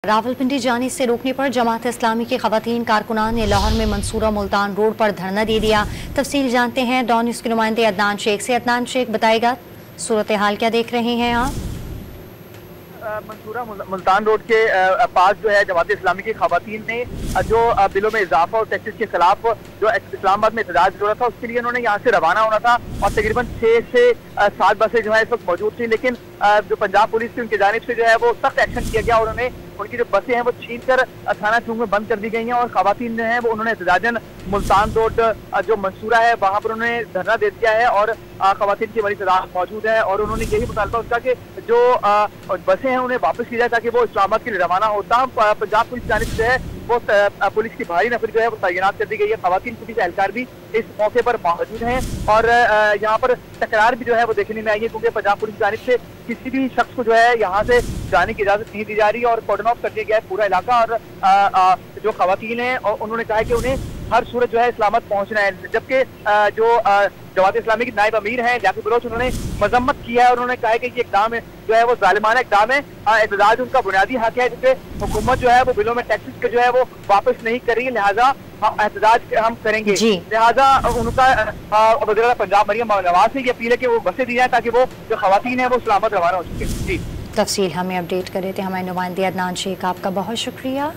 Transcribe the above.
रावलपिंडी जाने से रोकने पर जमात इस्लामी की खवातीन कारकुनान ने लाहौर में मंसूरा मुल्तान रोड पर धरना दे दिया। तफसील जानते हैं डॉन न्यूज़ के नुमाइंदे अदनान शेख से। अदनान शेख, बताएगा सूरत हाल क्या देख रहे हैं आप? मंसूरा मुल्तान रोड के पास जो है जमात इस्लामी की खवातीन ने जो बिलों में इजाफा और टैक्सेस के खिलाफ जो इस्लामाबाद में एहतजाज हो रहा था, उसके लिए उन्होंने यहाँ से रवाना होना था और तकरीबन 6 से 7 बसें जो है इस वक्त मौजूद थी, लेकिन जो पंजाब पुलिस की उनकी जानिब से जो है वो सख्त एक्शन किया गया और उन्हें उनकी जो बसें हैं वो छीन कर थाना चौक में बंद कर दी गई हैं और खवातीन जो है वो उन्होंने एहतजाजन मुल्तान रोड जो मंसूरा है वहाँ पर उन्होंने धरना दे दिया है और खवातीन की बड़ी तादाद मौजूद है और उन्होंने यही मुतालबा उसका कि जो बसें हैं उन्हें वापस की जाए ताकि वो इस्लामाबाद के लिए रवाना होता। पंजाब पुलिस की जानिब से है वो पुलिस की भारी नफर जो है वो तैनात कर दी गई है। खवातीन पुलिस एहलकार भी इस मौके पर मौजूद हैं और यहाँ पर तकरार भी जो है वो देखने में आई है, क्योंकि पंजाब पुलिस की जानिब से किसी भी शख्स को जो है यहाँ से जाने की इजाजत नहीं दी जा रही और कॉर्डन ऑफ कर दिया गया है पूरा इलाका। और जो खवातीन हैं उन्होंने कहा है कि उन्हें हर सूरत जो है इस्लामाबाद पहुंचना है, जबकि जो जमात इस्लामी के नायब अमीर हैं जाकिर बलोच, उन्होंने मजम्मत किया है और उन्होंने कहा है कि ये इक़दाम जो है वो जालिमाना इक़दाम है। एहतजाज उनका बुनियादी हक है, जिससे हुकूमत जो है वो बिलों में टैक्सेस के जो है वो वापस नहीं कर रही है, लिहाजा एहतजाज हम करेंगे। लिहाजा उनका वज़ीर पंजाब मरियम नवाज से ये अपील है कि वो बसें दी जाए ताकि वो जो खवातीन है वो इस्लामाबाद रवाना हो सके। जी, तफसील हमें अपडेट कर रहे थे हमारे नुमाइंदे अदनान शेख, आपका बहुत शुक्रिया।